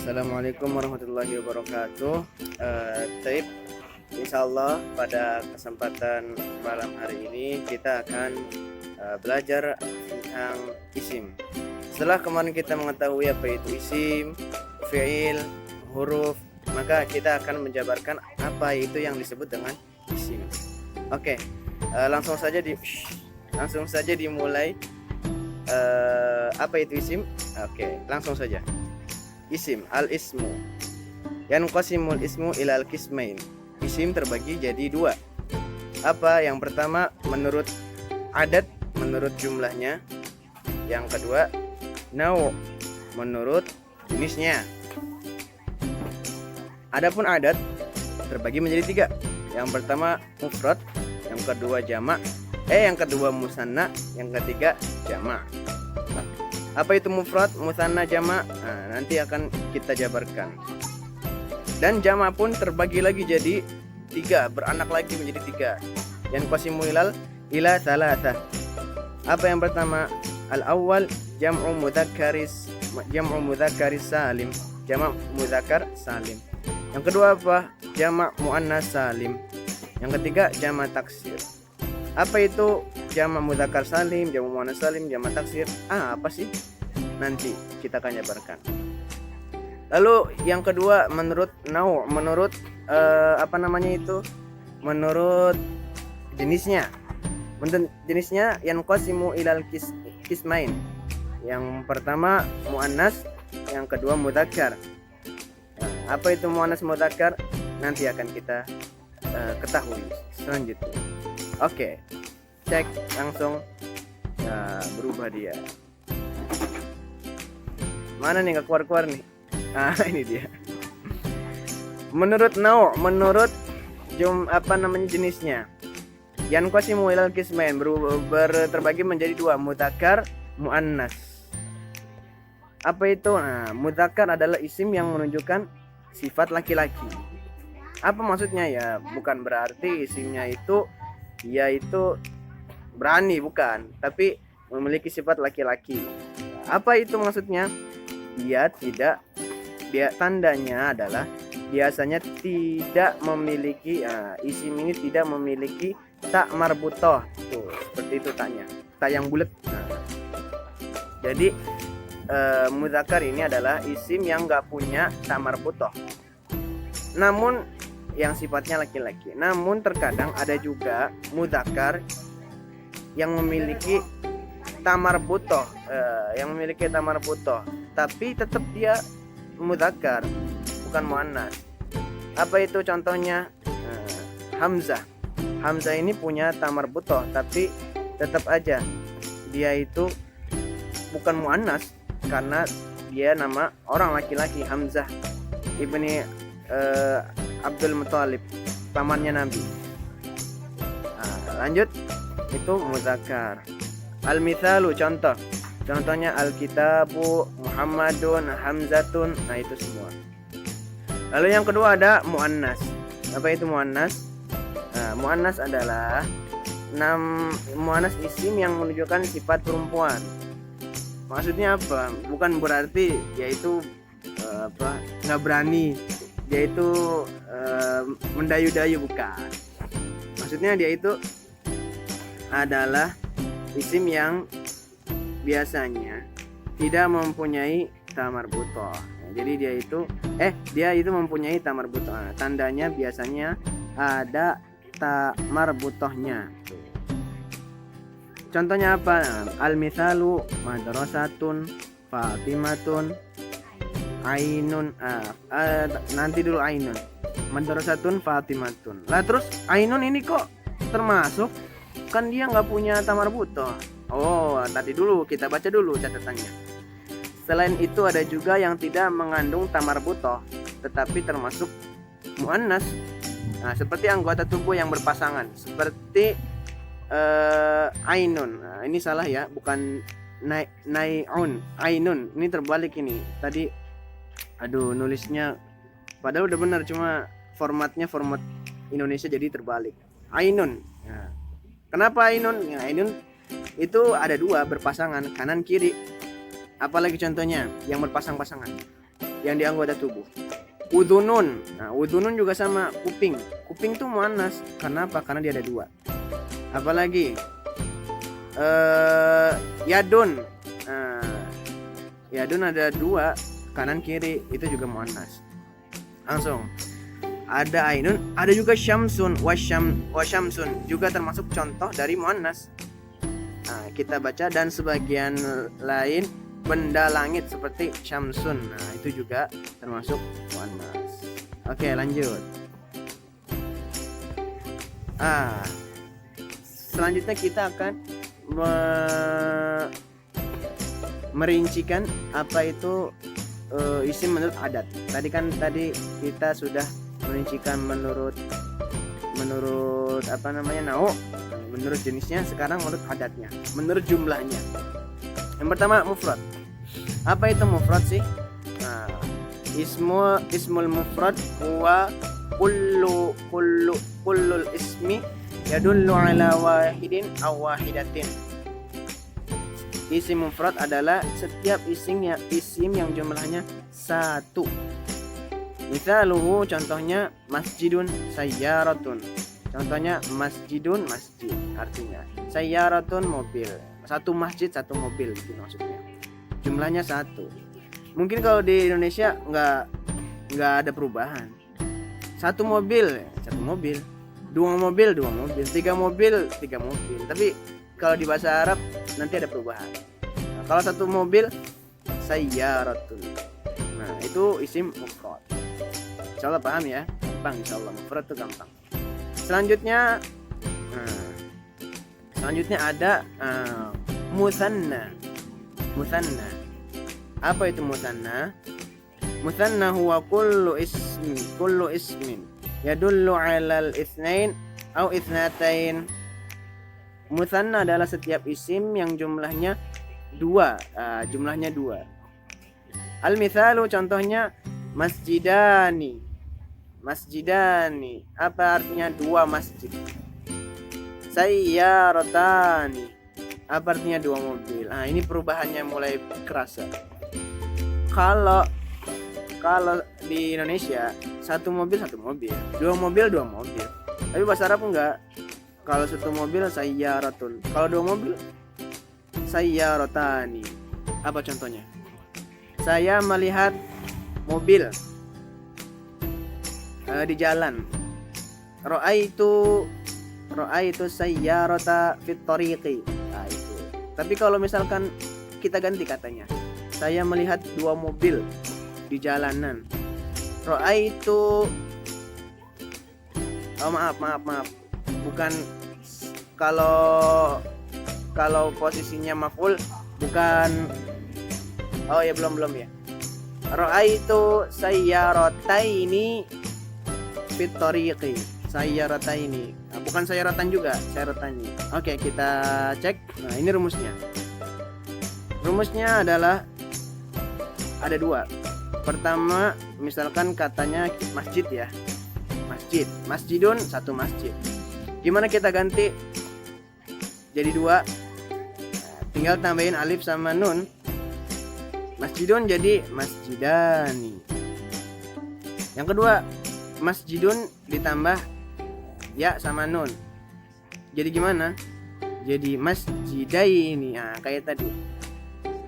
Assalamualaikum warahmatullahi wabarakatuh. Taib, insyaallah pada kesempatan malam hari ini kita akan belajar tentang isim. Setelah kemarin kita mengetahui apa itu isim, fi'il, huruf, maka kita akan menjabarkan apa itu yang disebut dengan isim. Oke, langsung saja dimulai. Apa itu isim? Oke, langsung saja. Isim, al-ismu yanqasimul ismu ilal qismain. Isim terbagi jadi dua. Apa? Yang pertama menurut adat, menurut jumlahnya. Yang kedua nau', menurut jenisnya. Adapun adat terbagi menjadi tiga. Yang pertama mufrad, yang kedua jamak, yang kedua musanna, yang ketiga jamak. Apa itu mufrad, musanna, jamak? Nah, nanti akan kita jabarkan. Dan jamak pun terbagi lagi jadi tiga, beranak lagi menjadi tiga. Yang qasimu ila thalathah. Apa yang pertama? Al-awwal jam'u mudzakkaris salim, jamak mudzakkar salim. Yang kedua apa? Jamak muannas salim. Yang ketiga jamak taksir. Apa itu jamak mudzakkar salim, jamak muannas salim, jamak taksir? Apa sih? Nanti kita akan jabarkan. Lalu yang kedua menurut nau', menurut menurut jenisnya. Menurut jenisnya yanqasimu ilal qismain. Yang pertama muannas, yang kedua mudzakkar. Apa itu muannas mudzakkar? Nanti akan kita ketahui selanjutnya. Oke, cek langsung. Berubah dia. Mana nih, nggak keluar nih? Ini dia. Menurut nau', menurut jenisnya. Yanqasimu ilal qismain, terbagi menjadi dua, mudzakkar, muannas. Apa itu? Mudzakkar adalah isim yang menunjukkan sifat laki-laki. Apa maksudnya ya? Bukan berarti isimnya itu yaitu berani, bukan, tapi memiliki sifat laki-laki. Apa itu maksudnya? Dia tandanya adalah biasanya tidak memiliki isim ini tidak memiliki tak marbutoh. Tuh, seperti itu taknya, tak yang bulat. Jadi mudzakkar ini adalah isim yang enggak punya tak marbutoh, namun yang sifatnya laki-laki. Namun terkadang ada juga mudzakkar yang memiliki tamar butoh, tapi tetap dia mudzakkar, bukan muannas. Apa itu contohnya? Hamzah. Hamzah ini punya tamar butoh, tapi tetap aja dia itu bukan muannas karena dia nama orang laki-laki, Hamzah ibni Abdul Muthalib, pamannya Nabi. Lanjut, itu mudzakkar. Al-mithalu, contohnya al-kitabu, Muhammadun, Hamzatun. Itu semua. Lalu yang kedua ada muannas. Apa itu muannas? Muannas adalah muannas isim yang menunjukkan sifat perempuan. Maksudnya apa? Bukan berarti yaitu nggak berani, yaitu mendayu-dayu, bukan. Maksudnya dia itu adalah isim yang biasanya tidak mempunyai tamar butoh. Jadi dia itu mempunyai tamar butoh. Tandanya biasanya ada tamar butohnya. Contohnya apa? Al-mithalu madrasatun, Fatimatun, Ainun. Nanti dulu Ainun. Madrasatun, Fatimatun. Lah terus Ainun ini kok termasuk? Kan dia nggak punya tamar butoh. Tadi dulu kita baca dulu catatannya. Selain itu ada juga yang tidak mengandung tamar butoh, tetapi termasuk muannas. Seperti anggota tubuh yang berpasangan, seperti ainun. Ini salah ya, bukan naiun, ainun. Ini terbalik ini. Tadi nulisnya padahal udah benar, cuma formatnya format Indonesia jadi terbalik. Ainun. Kenapa ainun? Ainun itu ada dua, berpasangan, kanan kiri. Apalagi contohnya yang berpasang-pasangan? yang di anggota tubuh. Udhunun. Nah, udhunun juga sama, kuping. Kuping tuh muannas. Kenapa? Karena dia ada dua. Apalagi yadun. Yadun ada dua, kanan kiri, itu juga muannas. Langsung. Ada ainun, ada juga syamsun, wasyamsun juga termasuk contoh dari muannas. Nah, kita baca dan sebagian lain benda langit seperti syamsun. Nah, itu juga termasuk muannas. Oke, lanjut. Selanjutnya kita akan merincikan apa itu isim menurut adat. Tadi kita sudah merincikan menurut apa namanya, nau, menurut jenisnya. Sekarang menurut adatnya, menurut jumlahnya. Yang pertama mufrad. Apa itu mufrad sih? Nah, ismul mufrad huwa kullul ismi yadullu ala wahidin aw wahidatin. Isim mufrad adalah setiap isim yang jumlahnya satu. Misaluhu, contohnya masjidun sayyaratun. Contohnya masjidun, masjid. Artinya sayyaratun, mobil. Satu masjid, satu mobil gitu maksudnya. Jumlahnya satu. Mungkin kalau di Indonesia nggak ada perubahan. Satu mobil, satu mobil. Dua mobil, dua mobil. Tiga mobil, tiga mobil. Tapi kalau di bahasa Arab nanti ada perubahan. Nah, kalau satu mobil sayyaratun. Nah, itu isim mufrad. Insyaallah paham ya? Gampang, insyaallah mufrad itu gampang. Selanjutnya ada musanna. Musanna. Apa itu musanna? Musanna huwa kullu ismin yadullu 'alal itsnain aw itsnatain. Musanna adalah setiap isim yang jumlahnya dua. Jumlahnya dua. Al-mithalu, contohnya masjidani. Masjidani, apa artinya? Dua masjid. Sayyaratani, apa artinya? Dua mobil. Nah, ini perubahannya mulai kerasa. Kalau di Indonesia satu mobil, dua mobil, dua mobil. Tapi bahasa Arab enggak. Kalau satu mobil sayyaratun, kalau dua mobil sayyaratani. Apa contohnya? Saya melihat mobil di jalan. Ra'aitu sayyarata fit tariqi. Nah, itu. Tapi kalau misalkan kita ganti katanya, saya melihat dua mobil di jalanan. Ra'aitu, maaf. Bukan, kalau posisinya maf'ul bukan. Oh ya, belum ya. Ra'aitu sayyarataini fit tariqi. Sayyarataini. Nah, bukan sayyaratan juga, sayyaratani. Oke, kita cek. Nah, ini rumusnya. Rumusnya adalah ada dua. Pertama, misalkan katanya masjid ya. Masjid. Masjidun, satu masjid. Gimana kita ganti jadi dua? Nah, tinggal tambahin alif sama nun. Masjidun jadi masjidani. Yang kedua, masjidun ditambah ya sama nun. Jadi gimana? Jadi masjidaini. Nah, kayak tadi.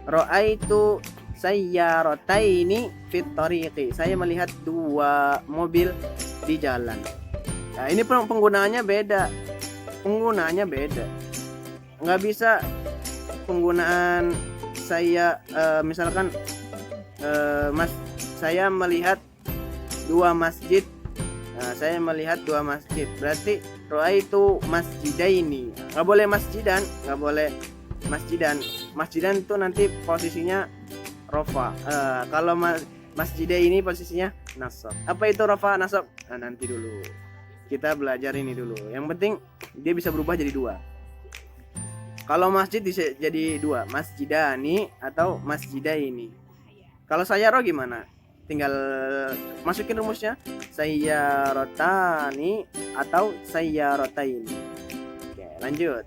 Ra'aitu sayyarataini fit tariqi. Saya melihat dua mobil di jalan. Nah, ini penggunaannya beda. Nggak bisa penggunaan saya misalkan saya melihat dua masjid. Nah, saya melihat dua masjid. Berarti ra'aitu masjidaini. Nggak boleh masjidan, Masjidan itu nanti posisinya rofa. Kalau masjidaini posisinya nasab. Apa itu rofa, nasab? Nah, nanti dulu. Kita belajar ini dulu. Yang penting dia bisa berubah jadi dua. Kalau masjid bisa jadi dua, masjidani atau masjidaini. Kalau sayyaro gimana? Tinggal masukin rumusnya, sayyaratani atau sayyarataini. Oke, lanjut.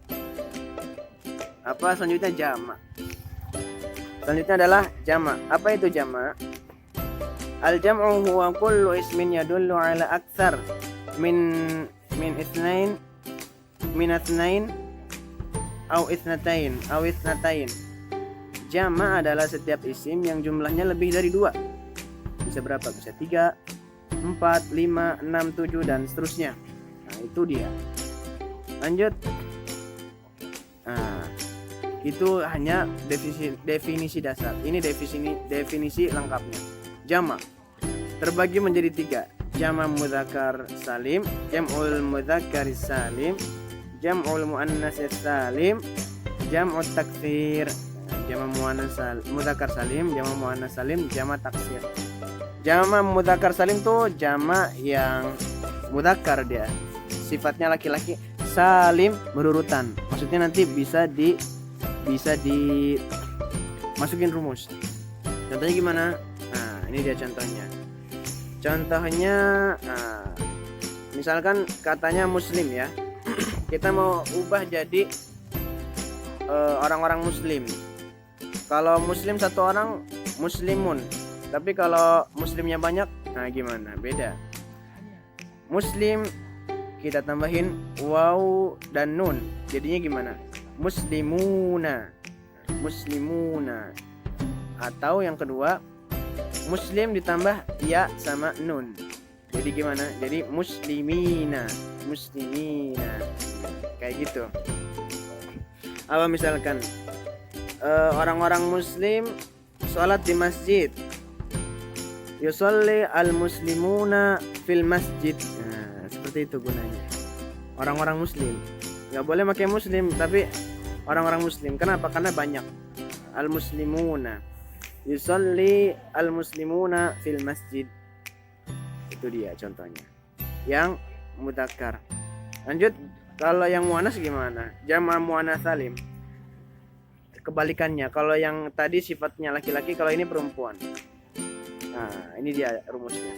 Apa selanjutnya? Jamak. Selanjutnya adalah jamak. Apa itu jamak? Al-jam'u huwa kullu ismin yadullu ala aktsar min itsnain au itsnatain. Jama' adalah setiap isim yang jumlahnya lebih dari 2. Bisa berapa? Bisa 3, 4, 5, 6, 7 dan seterusnya. Nah, itu dia. Lanjut. Nah, itu hanya definisi dasar. Ini definisi lengkapnya. Jama' terbagi menjadi 3. Jama' mudzakkar salim, jam'ul mudzakkar salim, jam'ul muannas salim, jam'ut taksir. Jama' muannas mudzakkar salim, jama' muannas salim, jama' taksir. Jama' mudzakkar salim tuh jama' yang mudzakkar, dia sifatnya laki-laki, salim berurutan. Maksudnya nanti bisa dimasukin rumus. Contohnya gimana? Nah, ini dia contohnya. Misalkan katanya muslim ya. Kita mau ubah jadi orang-orang muslim. Kalau muslim satu orang, muslimun. Tapi kalau muslimnya banyak, nah gimana? Beda. Muslim kita tambahin waw dan nun. Jadinya gimana? Muslimuna. Atau yang kedua, muslim ditambah ya sama nun. Jadi gimana? Jadi muslimina. Kayak gitu. Apa misalkan orang-orang muslim sholat di masjid, yusolli al-muslimuna fil masjid. Nah, seperti itu gunanya. Orang-orang muslim nggak boleh pakai muslim, tapi orang-orang muslim. Kenapa? Karena banyak. Al-muslimuna, yusolli al-muslimuna fil masjid. Itu dia contohnya yang mudzakkar. Lanjut, kalau yang muannas gimana? Jama' muannas salim. Kebalikannya, kalau yang tadi sifatnya laki-laki, kalau ini perempuan. Nah, ini dia rumusnya.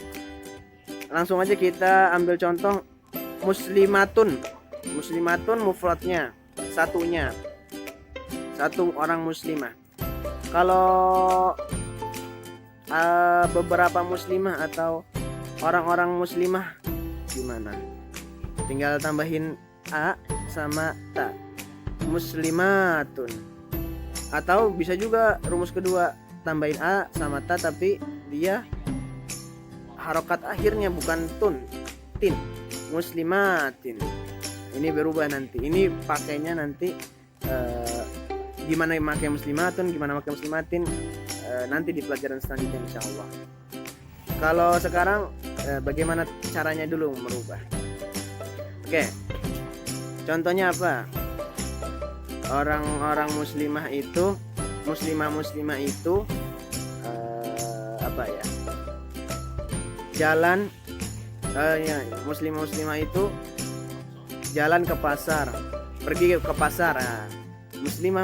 Langsung aja kita ambil contoh muslimatun. Muslimatun mufradnya, satunya. Satu orang muslimah. Kalau beberapa muslimah atau orang-orang muslimah gimana? Tinggal tambahin a sama ta. Muslimatun. Atau bisa juga rumus kedua, tambahin a sama ta tapi dia harokat akhirnya bukan tin. Muslimatin. Ini berubah nanti. Ini pakainya nanti gimana pakai muslimatun, gimana pakai muslimatin, nanti di pelajaran selanjutnya insyaallah. Kalau sekarang bagaimana caranya dulu merubah. Oke. Contohnya apa? Orang-orang muslimah itu, muslimah itu apa ya? Jalan muslimah itu jalan ke pasar, pergi ke pasar. Nah,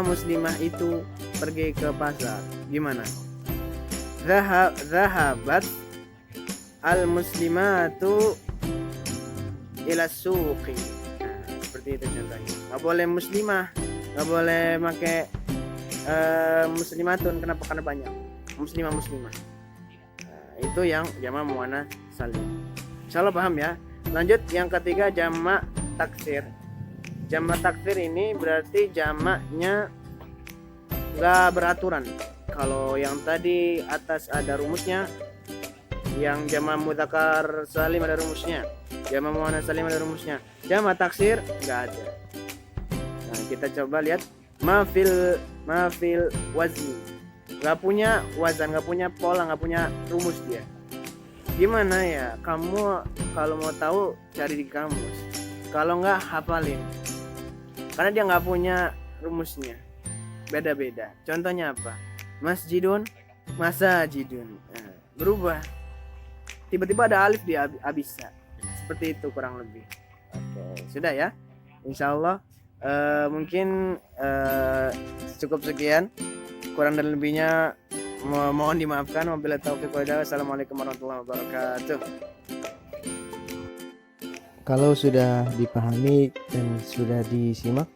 muslimah itu pergi ke pasar. Gimana? Zahabat al-muslimatu ila suqi. Nah, seperti itu contohnya. Nggak boleh muslimah, nggak boleh pakai muslimatun. Kenapa? Karena banyak muslimah. Nah, itu yang jama' muannas salim. Insyaallah paham ya. Lanjut yang ketiga, jama' taksir. Jama' taksir ini berarti jamaknya nggak beraturan. Kalau yang tadi atas ada rumusnya, yang jama' mudzakkar salim ada rumusnya, jama' muannas salim ada rumusnya. Jama' taksir nggak ada. Nah, kita coba lihat mafil wazni. Nggak punya wazan, nggak punya pola, nggak punya rumus dia. Gimana ya? Kamu kalau mau tahu cari di kamus. Kalau nggak hafalin. Karena dia nggak punya rumusnya. Beda-beda. Contohnya apa? Masjidun, masajidun. Nah, berubah. Tiba-tiba ada alif di abisa. Seperti itu kurang lebih. Oke, sudah ya. Insyaallah mungkin cukup sekian. Kurang dan lebihnya mohon dimaafkan. Wabillahi taufiq wal hidayah. Assalamualaikum warahmatullahi wabarakatuh. Kalau sudah dipahami dan sudah disimak,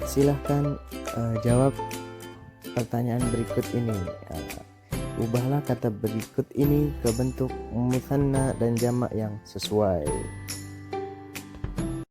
silahkan jawab pertanyaan berikut ini. ubahlah kata berikut ini ke bentuk musanna dan jamak yang sesuai.